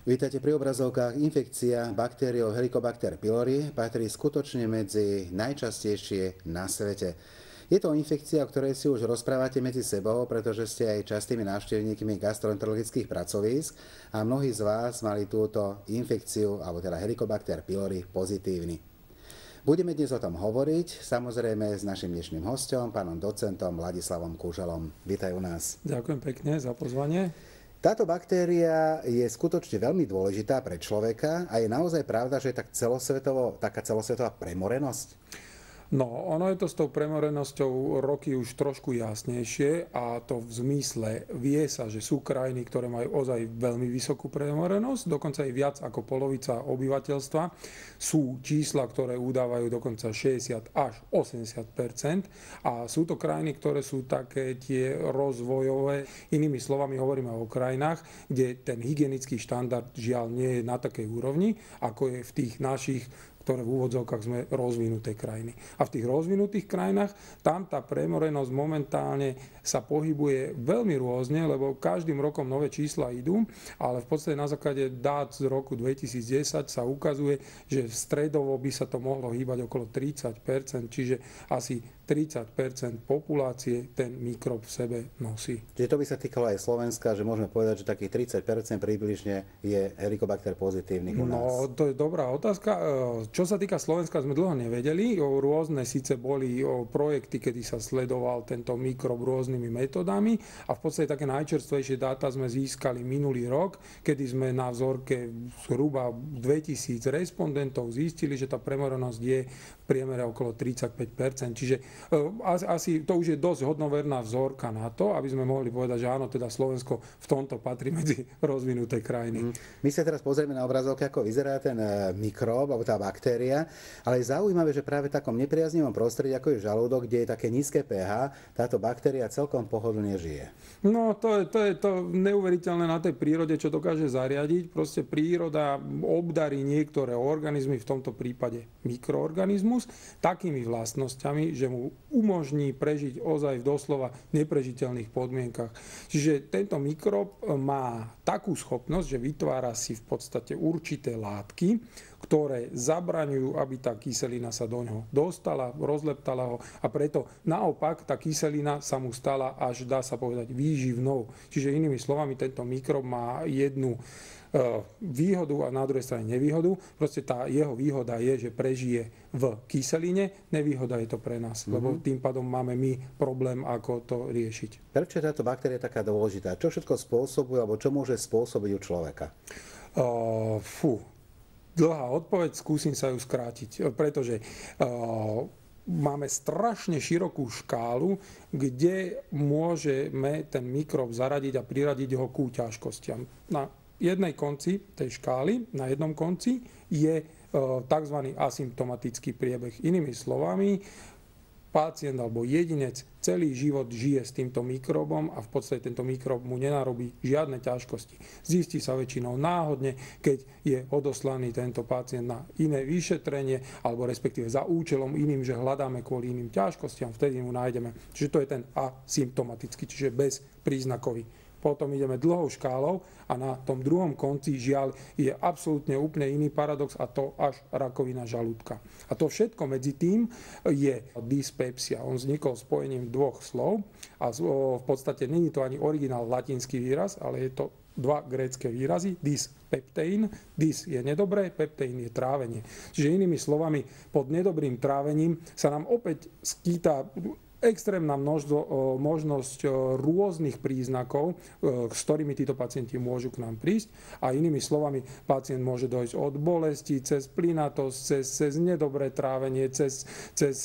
Vítajte pri obrazovkách. Infekcia baktériou Helicobacter pylori patrí skutočne medzi najčastejšie na svete. Je to infekcia, o ktorej si už rozprávate medzi sebou, pretože ste aj častými návštevníkmi gastroenterologických pracovísk a mnohí z vás mali túto infekciu, alebo teda Helicobacter pylori pozitívny. Budeme dnes o tom hovoriť, samozrejme s našim dnešným hosťom, pánom docentom Ladislavom Kuželom. Vítaj u nás. Ďakujem pekne za pozvanie. Táto baktéria je skutočne veľmi dôležitá pre človeka a je naozaj pravda, že je taká celosvetová premorenosť? No, ono je to s tou premorenosťou roky už trošku jasnejšie a to v zmysle vie sa, že sú krajiny, ktoré majú ozaj veľmi vysokú premorenosť, dokonca aj viac ako polovica obyvateľstva. Sú čísla, ktoré udávajú dokonca 60 až 80%, a sú to krajiny, ktoré sú také tie rozvojové. Inými slovami hovoríme o krajinách, kde ten hygienický štandard žiaľ nie je na takej úrovni, ako je v tých našich, ktoré v úvodzovkách sme rozvinuté krajiny. A v tých rozvinutých krajinách tam tá premorenosť momentálne sa pohybuje veľmi rôzne, lebo každým rokom nové čísla idú, ale v podstate na základe dát z roku 2010 sa ukazuje, že stredovo by sa to mohlo hýbať okolo 30%, čiže asi 30% populácie ten mikrob v sebe nosí. Čiže to by sa týkalo aj Slovenska, že môžeme povedať, že takých 30% približne je Helicobacter pozitívnych u nás. No, to je dobrá otázka. Čo sa týka Slovenska, sme dlho nevedeli. Rôzne síce boli projekty, kedy sa sledoval tento mikrob rôznymi metodami a v podstate také najčerstvejšie dáta sme získali minulý rok, kedy sme na vzorke zhruba 2000 respondentov zistili, že tá premorenosť je v priemere okolo 35%. Čiže asi to už je dosť hodnoverná vzorka na to, aby sme mohli povedať, že áno, teda Slovensko v tomto patrí medzi rozvinuté krajiny. My sa teraz pozrieme na obrazovke, ako vyzerá ten mikrob, alebo tá baktéria, ale je zaujímavé, že práve v takom nepriaznivom prostredí, ako je žalúdok, kde je také nízke pH, táto baktéria celkom pohodlne žije. No, to je to neuveriteľné na tej prírode, čo dokáže zariadiť. Proste príroda obdarí niektoré organizmy, v tomto prípade mikroorganizmus, takými vlastnosťami, že mu umožní prežiť ozaj v doslova neprežiteľných podmienkach. Čiže tento mikrob má takú schopnosť, že vytvára si v podstate určité látky, ktoré zabraňujú, aby tá kyselina sa do ňoho dostala, rozleptala ho, a preto naopak tá kyselina sa mu stala až, dá sa povedať, výživnou. Čiže inými slovami, tento mikrob má jednu výhodu a na druhej strane nevýhodu. Proste tá jeho výhoda je, že prežije v kyseline, nevýhoda je to pre nás, lebo tým pádom máme my problém, ako to riešiť. Prečo je táto baktéria taká dôležitá? Čo všetko spôsobuje, alebo čo môže spôsobiť u človeka? Dlhá odpoveď, skúsim sa ju skrátiť, pretože máme strašne širokú škálu, kde môžeme ten mikrob zaradiť a priradiť ho ku ťažkostiam. Na jednej konci tej škály, na jednom konci je tzv. Asymptomatický priebeh. Inými slovami, pacient alebo jedinec celý život žije s týmto mikrobom a v podstate tento mikrob mu nenarobí žiadne ťažkosti. Zistí sa väčšinou náhodne, keď je odoslaný tento pacient na iné vyšetrenie alebo respektíve za účelom iným, že hľadáme kvôli iným ťažkostiam, vtedy mu nájdeme. Čiže to je ten asymptomatický, čiže bezpríznakový. Potom ideme dlhou škálou a na tom druhom konci žiaľ je absolútne úplne iný paradox, a to až rakovina žalúdka. A to všetko medzi tým je dyspepsia. On vznikol spojením dvoch slov a v podstate není to ani originál latinský výraz, ale je to dva grécke výrazy, dyspeptein. Dys je nedobré, peptein je trávenie. Čiže inými slovami, pod nedobrým trávením sa nám opäť skýta extrémna možnosť rôznych príznakov, s ktorými títo pacienti môžu k nám prísť. A inými slovami, pacient môže dojsť od bolesti, cez plynatosť, cez nedobré trávenie, cez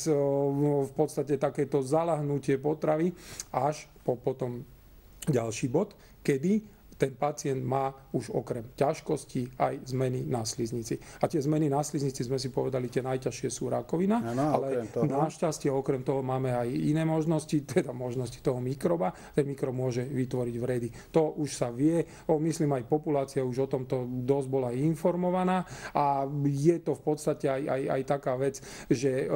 v podstate takéto zalahnutie potravy, až po potom ďalší bod, kedy ten pacient má už okrem ťažkostí aj zmeny na sliznici. A tie zmeny na sliznici, sme si povedali, tie najťažšie sú rakovina, ale našťastie okrem toho máme aj iné možnosti, teda možnosti toho mikroba. Ten mikrob môže vytvoriť vredy. To už sa vie, myslím aj populácia už o tomto dosť bola informovaná, a je to v podstate aj taká vec, že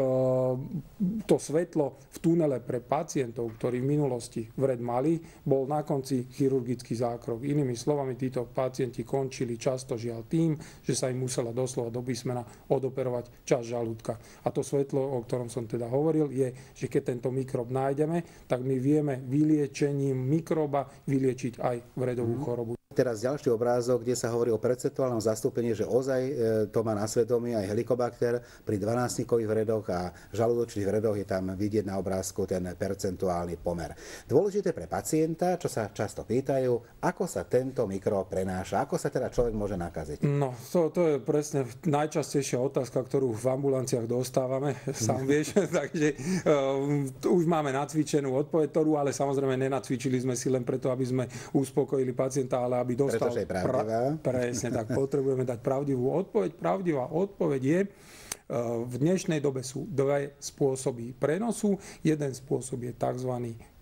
to svetlo v tunele pre pacientov, ktorí v minulosti vred mali, bol na konci chirurgický zákrok. inými slovami, títo pacienti končili často žiaľ tým, že sa im musela doslova do písmena odoperovať časť žalúdka. A to svetlo, o ktorom som teda hovoril, je, že keď tento mikrob nájdeme, tak my vieme vyliečením mikroba vyliečiť aj vredovú chorobu. Teraz ďalší obrázok, kde sa hovorí o percentuálnom zastúpení, že ozaj to má na svedomí aj helikobakter pri 12-nikových vredoch a žalúdočných vredoch je tam vidieť na obrázku ten percentuálny pomer. Dôležité pre pacienta, čo sa často pýtajú, ako sa tento mikrob prenáša, ako sa teda človek môže nakaziť? No, to je presne najčastejšia otázka, ktorú v ambulanciách dostávame, sám vieš, takže už máme nacvičenú odpoveď, ktorú ale samozrejme nenacvičili sme si len preto, aby sme uspokojili pacienta, ale aby dostal... Pretože je pravdivá. Presne, tak potrebujeme dať pravdivú odpoveď. Pravdivá odpoveď je, v dnešnej dobe sú dva spôsoby prenosu. Jeden spôsob je tzv.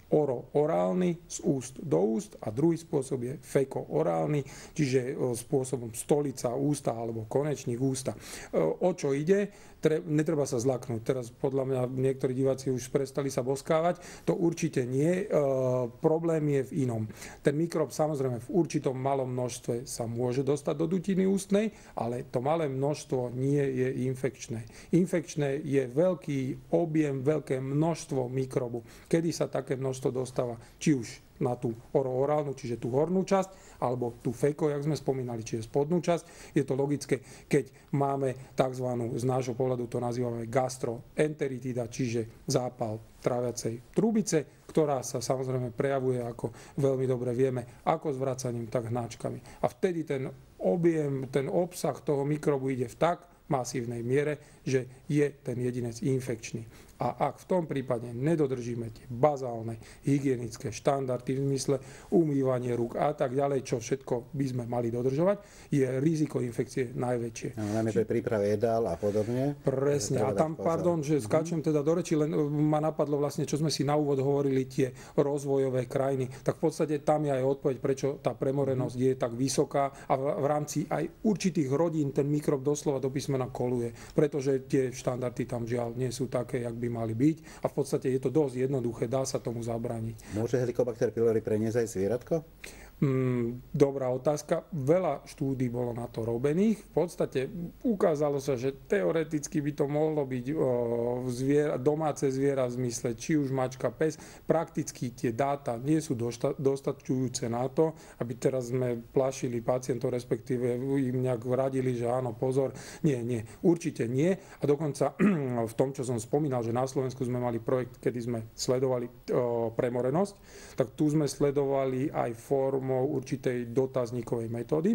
Oro-orálny, z úst do úst, a druhý spôsob je feko-orálny, čiže spôsobom stolica ústa alebo konečník ústa. O čo ide? Netreba sa zlaknúť. Teraz podľa mňa niektorí diváci už prestali sa boskávať. To určite nie. Problém je v inom. Ten mikrob samozrejme v určitom malom množstve sa môže dostať do dutiny ústnej, ale to malé množstvo nie je infekčné. Infekčné je veľký objem, veľké množstvo mikrobu. Kedy sa také množstvo dostáva, či už na tú oroorálnu, čiže tú hornú časť, alebo tú feko, jak sme spomínali, čiže spodnú časť. Je to logické, keď máme tzv. Z nášho pohľadu to nazývame gastroenteritida, čiže zápal tráviacej trubice, ktorá sa samozrejme prejavuje, ako veľmi dobre vieme, ako zvracaním, tak hnáčkami. A vtedy ten objem, ten obsah toho mikrobu ide v tak masívnej miere, že je ten jedinec infekčný. A ak v tom prípade nedodržíme tie bazálne hygienické štandardy v zmysle umývanie rúk a tak ďalej, čo všetko by sme mali dodržovať, je riziko infekcie najväčšie. Najmä pri príprave jedál a podobne. Presne. A tam, pardon, že skáčem teda do reči, len ma napadlo vlastne, čo sme si na úvod hovorili, tie rozvojové krajiny. Tak v podstate tam je aj odpoveď, prečo tá premorenosť je tak vysoká a v rámci aj určitých rodín ten mikrob doslova do písmena koluje. Pretože tie štandardy tam žiaľ nie sú také, jak by mali byť, a v podstate je to dosť jednoduché, dá sa tomu zabrániť. Môže Helicobacter pylori preniesť aj zvieratko? Dobrá otázka. Veľa štúdí bolo na to robených. V podstate ukázalo sa, že teoreticky by to mohlo byť domáce zviera v zmysle či už mačka, pes. Prakticky tie dáta nie sú dostačujúce na to, aby teraz sme plašili pacientov, respektíve im nejak radili, že áno, pozor. Nie, určite nie. A dokonca v tom, čo som spomínal, že na Slovensku sme mali projekt, kedy sme sledovali premorenosť, tak tu sme sledovali aj formu určitej dotazníkovej metódy,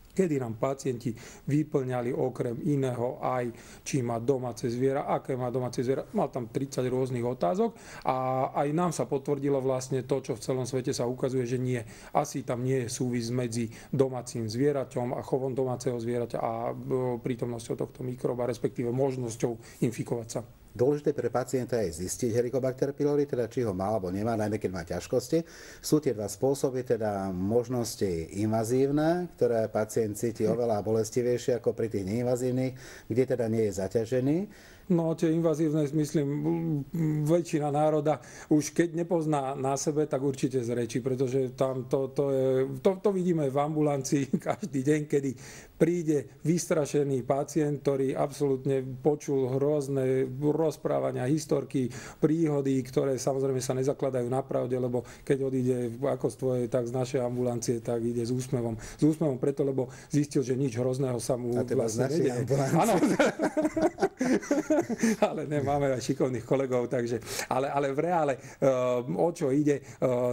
kedy nám pacienti vyplňali okrem iného aj, či má domáce zviera, aké má domáce zviera. Mal tam 30 rôznych otázok a aj nám sa potvrdilo vlastne to, čo v celom svete sa ukazuje, že nie. Asi tam nie je súvis medzi domácim zvieraťom a chovom domáceho zvieraťa a prítomnosťou tohto mikroba, respektíve možnosťou infikovať sa. Dôležité pre pacienta je zistiť Helicobacter pylori, teda či ho má alebo nemá, najmä keď má ťažkosti. Sú tie dva spôsoby, teda možnosti invazívne, ktoré pacient cíti oveľa bolestivejšie ako pri tých neinvazívnych, kde teda nie je zaťažený. No, tie invazívne, myslím, väčšina národa už keď nepozná na sebe, tak určite z reči, pretože tam to vidíme v ambulancii každý deň, kedy príde vystrašený pacient, ktorý absolútne počul hrozné rozprávania, historky, príhody, ktoré samozrejme sa nezakladajú na pravde, lebo keď odíde ako z tvojej, tak z našej ambulancie, tak ide s úsmevom. S úsmevom preto, lebo zistil, že nič hrozného sa mu vlastne nedieje. Áno. Ale nemáme aj šikovných kolegov, takže, ale v reále o čo ide,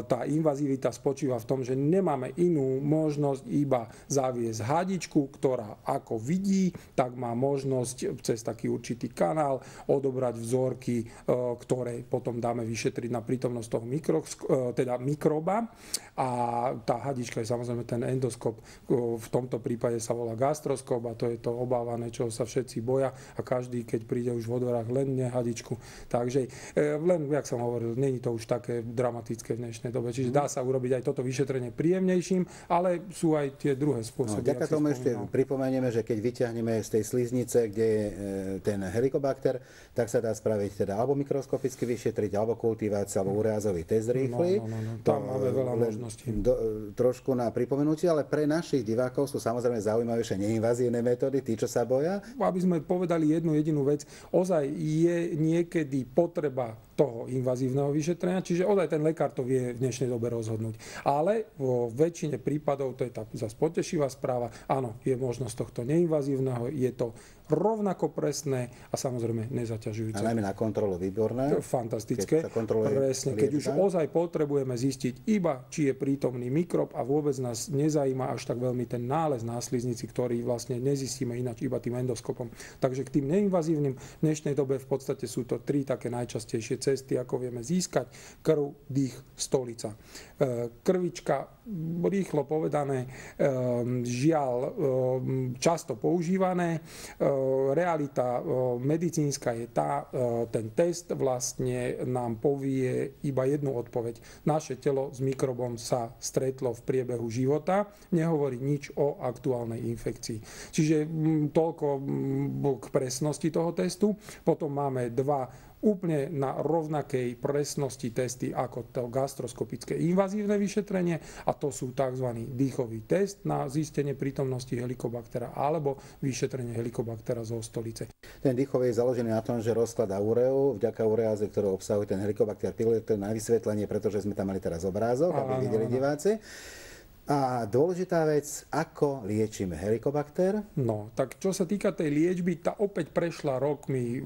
tá invazivita spočíva v tom, že nemáme inú možnosť iba zaviesť hadičku, ktorá ako vidí, tak má možnosť cez taký určitý kanál odobrať vzorky, ktoré potom dáme vyšetriť na prítomnosť toho mikroba, a tá hadička je samozrejme ten endoskop, v tomto prípade sa volá gastroskop a to je to obávané, čo sa všetci boja, a každý, keď príde už v odvorách len nehadičku. Takže len, jak som hovoril, není to už také dramatické v dnešnej dobe. Čiže dá sa urobiť aj toto vyšetrenie príjemnejším, ale sú aj tie druhé spôsoby. Vďaka tomu ešte pripomenieme, že keď vyťahneme z tej sliznice, kde je ten helikobakter, tak sa dá spraviť teda alebo mikroskopicky vyšetriť, alebo kultivácia, alebo ureázový test rýchly. Tam máme veľa možností. Trošku na pripomenutie, ale pre našich divákov sú samozrejme zaujímavejšie neinvazívne metódy, tí, čo sa boja. Aby sme povedali jednu jedinú vec, ozaj je niekedy potreba toho invazívneho vyšetrenia, čiže ozaj ten lekár to vie v dnešnej dobe rozhodnúť. Ale vo väčšine prípadov, to je tá zase potešivá správa, áno, je možnosť tohto neinvazívneho, je to rovnako presné a samozrejme nezaťažujúce. A najmä na kontrolu výborné. Fantastické. Presne, keď už ozaj potrebujeme zistiť iba, či je prítomný mikrob a vôbec nás nezajíma až tak veľmi ten nález na sliznici, ktorý vlastne nezistíme ináč iba tým endoskopom. Takže k tým neinvazívnym v dnešnej dobe v podstate sú to 3 také najčastejšie cesty, ako vieme získať: krv, dých, stolica. Krvička, rýchlo povedané, žiaľ často používané. Realita medicínska je tá, ten test vlastne nám povie iba jednu odpoveď. Naše telo s mikrobom sa stretlo v priebehu života, nehovorí nič o aktuálnej infekcii. Čiže toľko k presnosti toho testu. Potom máme 2 úplne na rovnakej presnosti testy ako to gastroskopické invazívne vyšetrenie, a to sú tzv. Dýchový test na zistenie prítomnosti helikobaktera alebo vyšetrenie helikobaktera zo stolice. Ten dýchový je založený na tom, že rozkladá ureu, vďaka ureáze, ktorú obsahuje ten helikobakter pylori, to je na vysvetlenie, pretože sme tam mali teraz obrázok, aby videli diváci. A dôležitá vec, ako liečíme helikobakter? No, tak čo sa týka tej liečby, tá opäť prešla rokmi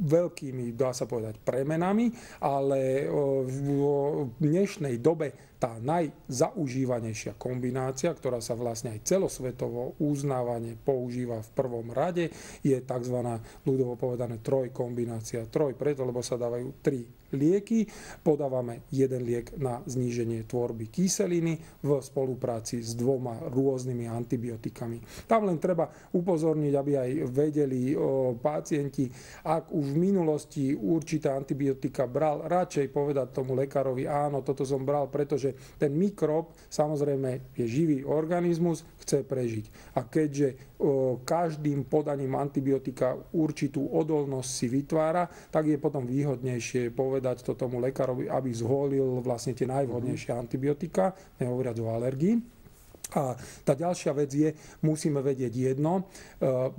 veľkými, dá sa povedať, premenami, ale v dnešnej dobe tá najzaužívanejšia kombinácia, ktorá sa vlastne aj celosvetovo uznávane používa v prvom rade, je tzv. Ľudovo povedané trojkombinácia. Troj preto, lebo sa dávajú 3 lieky. Podávame jeden liek na zníženie tvorby kyseliny v spolupráci s 2 rôznymi antibiotikami. Tam len treba upozorniť, aby aj vedeli pacienti, ak už v minulosti určité antibiotika bral, radšej povedať tomu lekárovi: áno, toto som bral, pretože ten mikrob samozrejme je živý organizmus, chce prežiť. A keďže každým podaním antibiotika určitú odolnosť si vytvára, tak je potom výhodnejšie povedať to tomu lekárovi, aby zvolil vlastne tie najvhodnejšie antibiotika, nehovoriac o alergii. A tá ďalšia vec je, musíme vedieť jedno,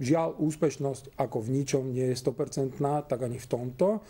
žiaľ úspešnosť ako v ničom nie je 100%, tak ani v tomto.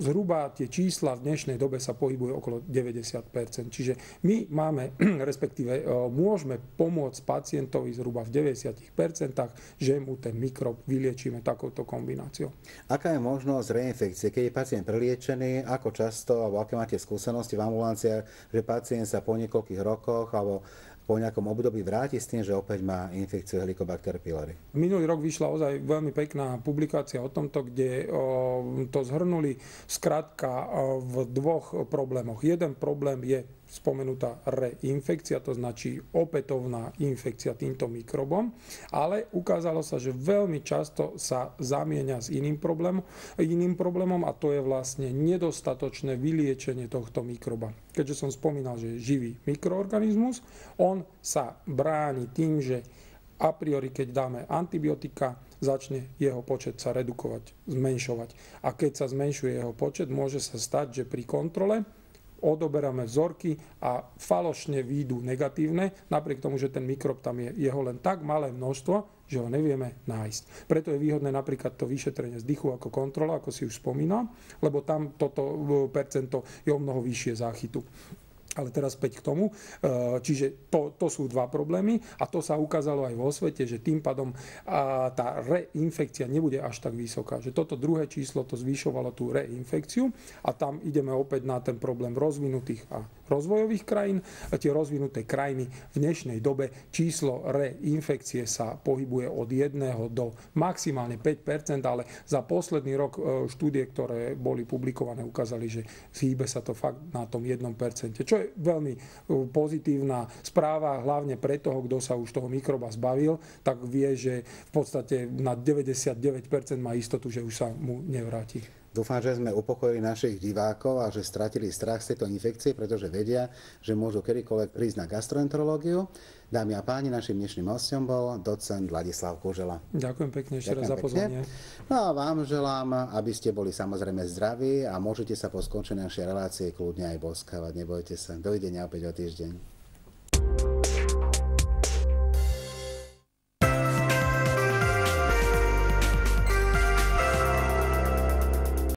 Zhruba tie čísla v dnešnej dobe sa pohybujú okolo 90%. Čiže my máme, respektíve môžeme pomôcť pacientovi zhruba v 90%, že mu ten mikrob vyliečíme takouto kombináciou. Aká je možnosť reinfekcie? Keď je pacient preliečený, ako často, alebo aké máte skúsenosti v ambulanciách, že pacient sa po niekoľkých rokoch alebo po nejakom období vráti s tým, že opäť má infekciu Helicobacter pylori? Minulý rok vyšla ozaj veľmi pekná publikácia o tomto, kde to zhrnuli skrátka v 2 problémoch. Jeden problém je spomenutá reinfekcia, to značí opätovná infekcia týmto mikrobom, ale ukázalo sa, že veľmi často sa zamieňa s iným problémom, a to je vlastne nedostatočné vyliečenie tohto mikroba. Keďže som spomínal, že je živý mikroorganizmus, on sa bráni tým, že a priori, keď dáme antibiotika, začne jeho počet sa redukovať, zmenšovať. A keď sa zmenšuje jeho počet, môže sa stať, že pri kontrole odoberáme vzorky a falošne výjdu negatívne, napriek tomu, že ten mikrob tam je jeho len tak malé množstvo, že ho nevieme nájsť. Preto je výhodné napríklad to vyšetrenie z dychu ako kontrola, ako si už spomínal, lebo tam toto percento je o mnoho vyššie záchytu. Ale teraz späť k tomu. Čiže to sú 2 problémy a to sa ukázalo aj vo svete, že tým pádom tá reinfekcia nebude až tak vysoká. Že toto druhé číslo to zvyšovalo tú reinfekciu a tam ideme opäť na ten problém rozvinutých a rozvojových krajín. A tie rozvinuté krajiny v dnešnej dobe číslo reinfekcie sa pohybuje od 1 do maximálne 5%, ale za posledný rok štúdie, ktoré boli publikované, ukázali, že hýbe sa to fakt na tom 1%, čo je veľmi pozitívna správa, hlavne pre toho, kto sa už toho mikroba zbavil, tak vie, že v podstate na 99% má istotu, že už sa mu nevráti. Dúfam, že sme upokojili našich divákov a že stratili strach z tejto infekcie, pretože vedia, že môžu kedykoľvek prísť na gastroenterológiu. Dámy a páni, našim dnešným hostom bol docent Ladislav Kužela. Ďakujem pekne ešte raz za pozvanie. No a vám želám, aby ste boli samozrejme zdraví a môžete sa po skončení našej relácie kľudne aj boskávať. Nebojte sa. Dovidenia opäť o týždeň.